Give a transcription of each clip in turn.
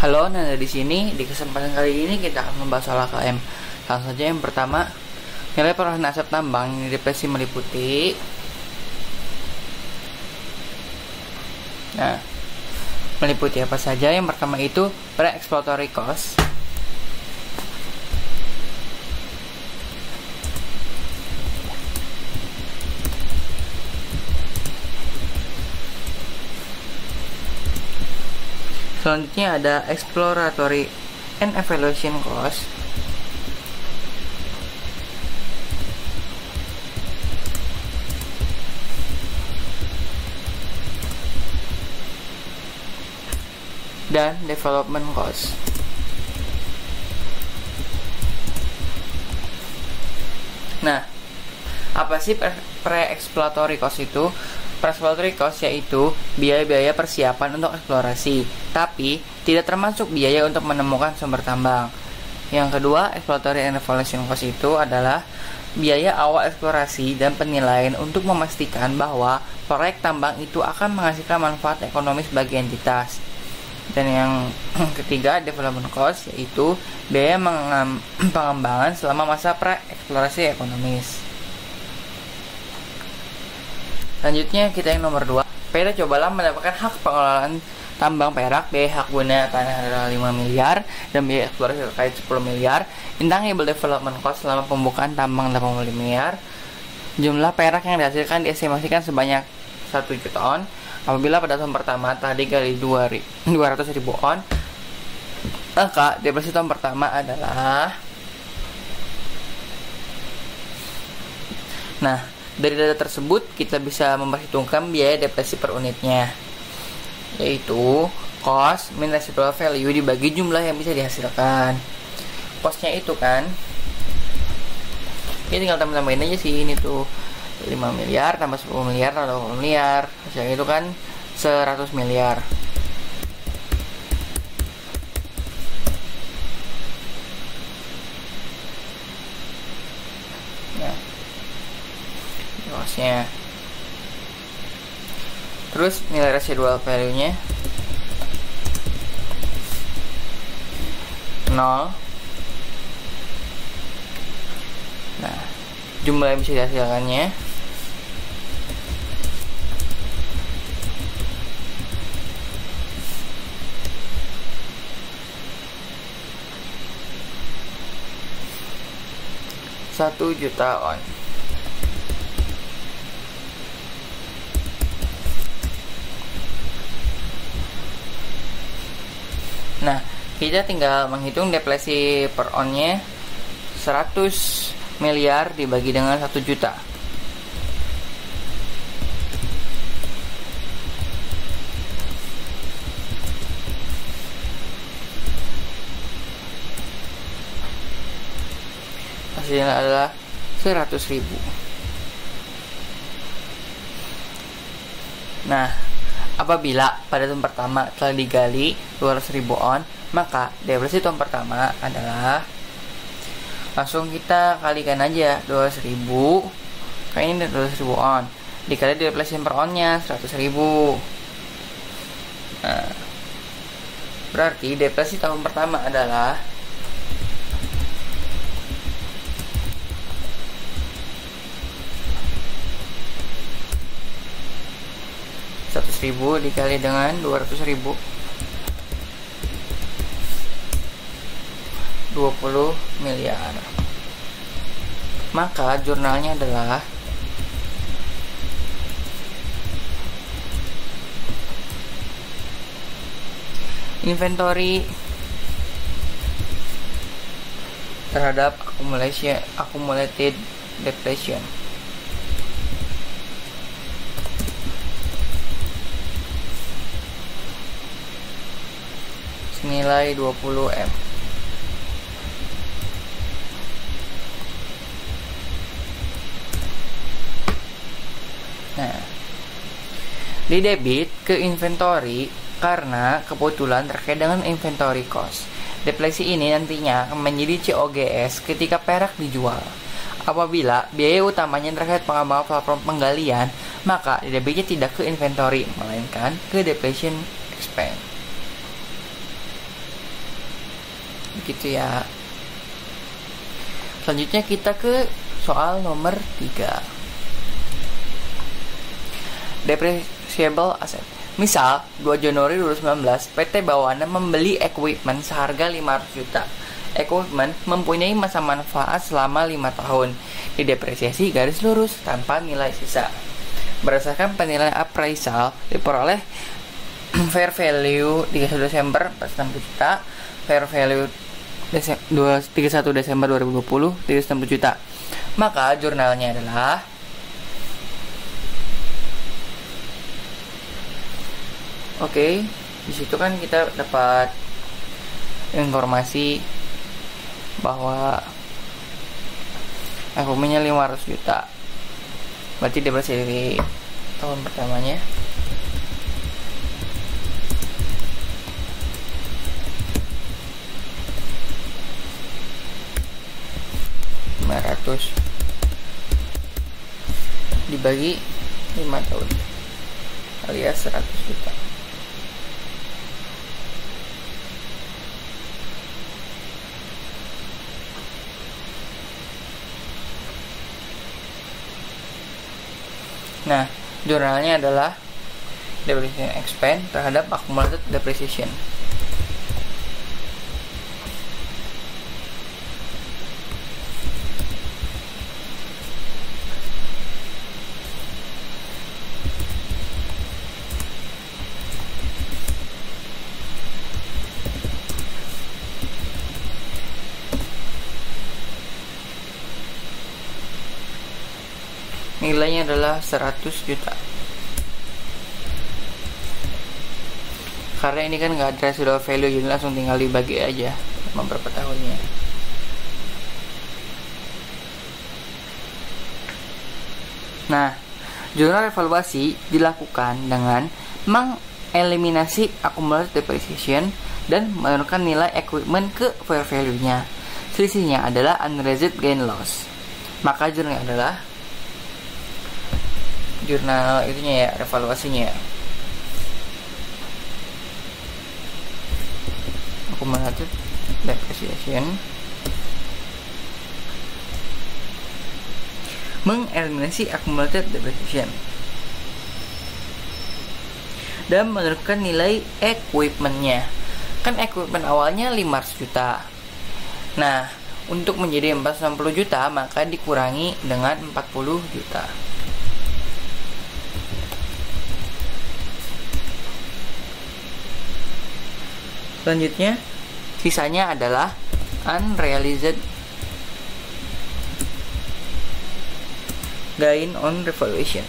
Halo, nah di sini di kesempatan kali ini kita akan membahas soal AKM. Langsung saja yang pertama, nilai perolehan aset tambang ini depresi meliputi. Nah, meliputi apa saja? Yang pertama itu pre-exploratory cost. Selanjutnya ada exploratory and evaluation cost. Dan development cost. Nah, apa sih pre-exploratory cost itu? Pre-exploratory cost yaitu biaya-biaya persiapan untuk eksplorasi, tapi tidak termasuk biaya untuk menemukan sumber tambang. Yang kedua, exploratory and evaluation cost itu adalah biaya awal eksplorasi dan penilaian untuk memastikan bahwa proyek tambang itu akan menghasilkan manfaat ekonomis bagi entitas. Dan yang ketiga, development cost yaitu biaya pengembangan selama masa pre-eksplorasi ekonomis. Selanjutnya kita yang nomor 2, PT Cobalah mendapatkan hak pengelolaan tambang perak, biaya hak guna tanah adalah 5 miliar dan biaya eksplorasi terkait 10 miliar. Intangible development cost selama pembukaan tambang 80 miliar. Jumlah perak yang dihasilkan diestimasikan sebanyak 1 juta on. Apabila pada tahun pertama telah digali 200.000 on, maka depresi tahun pertama adalah, nah, dari data tersebut kita bisa memperhitungkan biaya depresi per unitnya, yaitu cost minus residual value dibagi jumlah yang bisa dihasilkan. Costnya itu kan, ini tinggal tambah-tambahin aja sih, ini tuh 5 miliar tambah 10 miliar atau 20 miliar, hasilnya itu kan 100 miliar. Nah, costnya. Terus nilai residual value nya 0. Nah, jumlah yang bisa dihasilkannya 1 juta on. Nah, kita tinggal menghitung depresi per onnya 100 miliar dibagi dengan 1 juta. Hasilnya adalah 100.000. Nah, apabila pada tahun pertama telah digali 200.000 on, maka depresi tahun pertama adalah, langsung kita kalikan aja 200.000 kayak ini 200.000 on dikali depresi per onnya 100.000. Nah, berarti depresi tahun pertama adalah 100.000 dikali dengan 200.000, 20 miliar. Maka jurnalnya adalah inventory terhadap accumulated depletion. Nilai 20 M. Nah, di debit ke inventory karena kebetulan terkait dengan inventory cost. Depresi ini nantinya akan menjadi COGS ketika perak dijual. Apabila biaya utamanya terkait pengembangan platform penggalian, maka debitnya tidak ke inventory, melainkan ke depletion expense. Begitu ya. Selanjutnya kita ke soal nomor 3. Depreciable asset. Misal, 2 Januari 2019, PT Bawana membeli equipment seharga 500 juta. Equipment mempunyai masa manfaat selama 5 tahun. Didepresiasi garis lurus tanpa nilai sisa. Berdasarkan penilaian appraisal, diperoleh fair value 31 Desember 460 juta, fair value 31 Desember 2020 360 juta. Maka jurnalnya adalah di situ kan kita dapat informasi bahwa equipmentnya 500 juta. Berarti depresi dari tahun pertamanya. Dibagi 5 tahun alias 100 juta. Nah, jurnalnya adalah depreciation expense terhadap accumulated depreciation. Nilainya adalah 100 juta. Karena ini kan nggak ada residual value, jadi langsung tinggal dibagi aja sama berapa tahunnya. Nah, jurnal evaluasi dilakukan dengan mengeliminasi accumulated depreciation dan menurunkan nilai equipment ke fair value-nya. Selisihnya adalah unrealized gain loss. Maka jurnalnya adalah jurnal itunya ya, evaluasinya ya. Accumulated depreciation mengeliminasi accumulated depreciation dan menurunkan nilai equipmentnya. Kan equipment awalnya 500 juta. Nah, untuk menjadi 460 juta maka dikurangi dengan 40 juta. Selanjutnya, sisanya adalah unrealized gain on revaluation.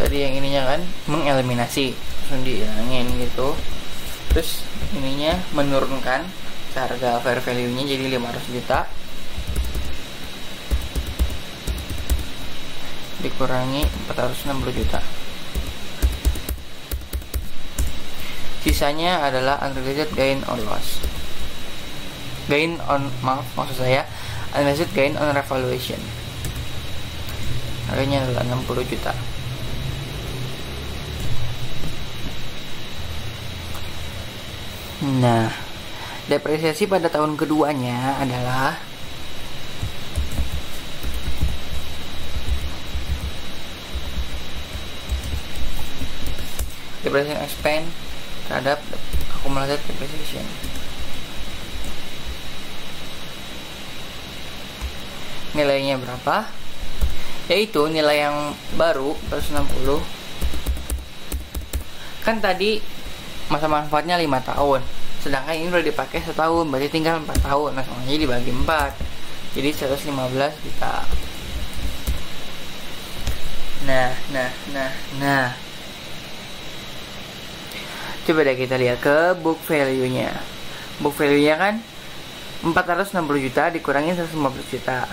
Tadi yang ininya kan mengeliminasi, langsung dihilangin gitu. Terus ininya menurunkan harga fair value-nya jadi 500 juta dikurangi 460 juta. Sisanya adalah unrealized gain or loss. Unrealized gain on revaluation. Harganya adalah 60 juta. Nah, depresiasi pada tahun keduanya adalah depreciation expense terhadap accumulated depreciation. Nilainya berapa? Yaitu nilai yang baru 160. Kan tadi masa manfaatnya 5 tahun. Sedangkan ini udah dipakai setahun, berarti tinggal 4 tahun. Nah, semuanya dibagi 4. Jadi 115 juta. Nah. Coba deh kita lihat ke book value-nya. Book value-nya kan 460 juta dikurangi 115 juta.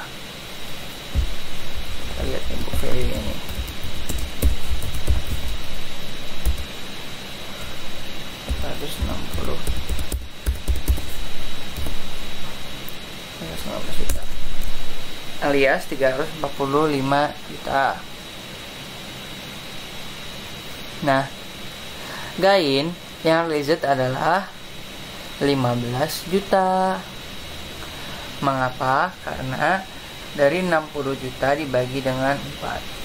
Kita lihat nih book value-nya nih. alias 345 juta. Nah, gain yang realized adalah 15 juta. Mengapa? Karena dari 60 juta dibagi dengan 4.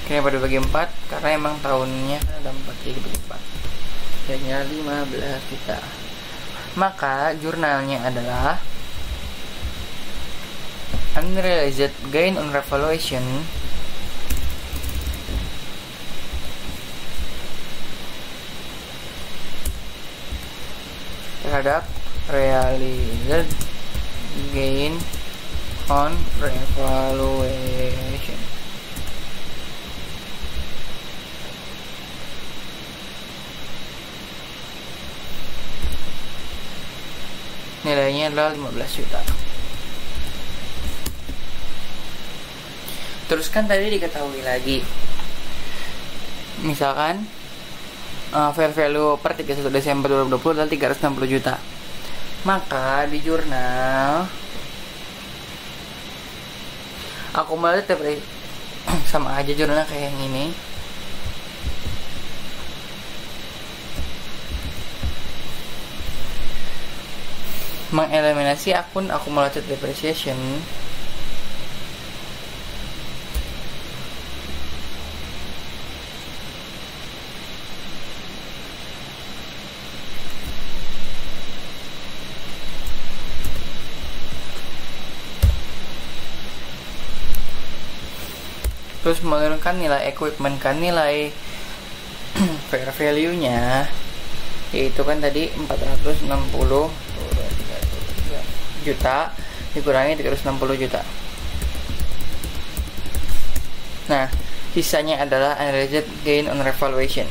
Kenapa dibagi 4? Karena emang tahunnya ada 4, jadi dibagi 4. Jadinya 15 juta. Maka jurnalnya adalah unrealized gain on revaluation terhadap realized gain on revaluation. Nilainya adalah 15 juta. Terus kan tadi diketahui lagi, misalkan fair value per 31 Desember 2020 adalah 360 juta. Maka di jurnal akumulatif sama aja jurnalnya kayak yang ini. Mengeliminasi akun accumulated depreciation terus menurunkan nilai equipment, kan nilai fair value nya yaitu kan tadi 460 juta dikurangi 360 juta. Nah, sisanya adalah unrealized gain on revaluation.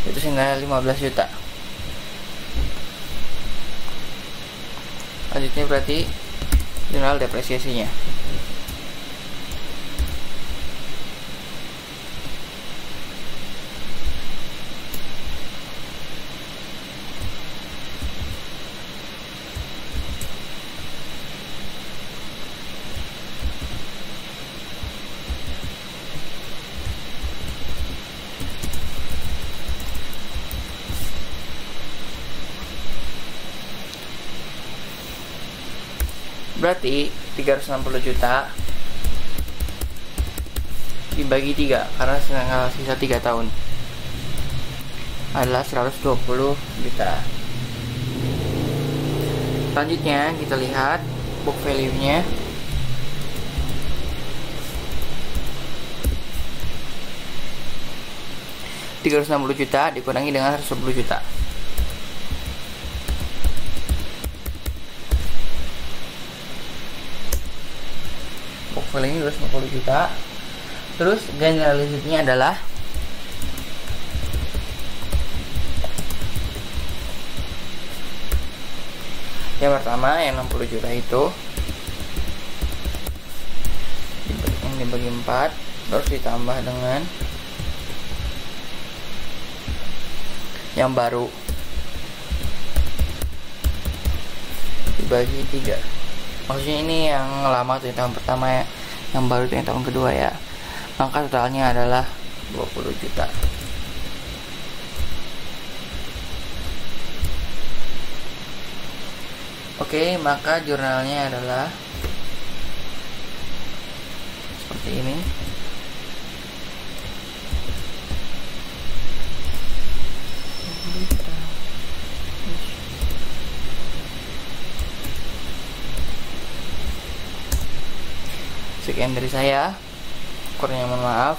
Itu senilai 15 juta. Lanjutnya berarti jurnal depresiasinya. Berarti 360 juta dibagi 3 karena sisa 3 tahun adalah 120 juta. Selanjutnya kita lihat book value nya. $360 juta dikurangi dengan 120 juta. Value 250 juta. Terus gain realizednya adalah yang pertama yang 60 juta itu yang dibagi 4 terus ditambah dengan yang baru dibagi 3. Maksudnya ini yang lama tuh yang tahun pertama ya, yang baru itu yang tahun kedua ya. Maka totalnya adalah 20 juta. Oke, maka jurnalnya adalah seperti ini. Sekian dari saya, kurangnya mohon maaf.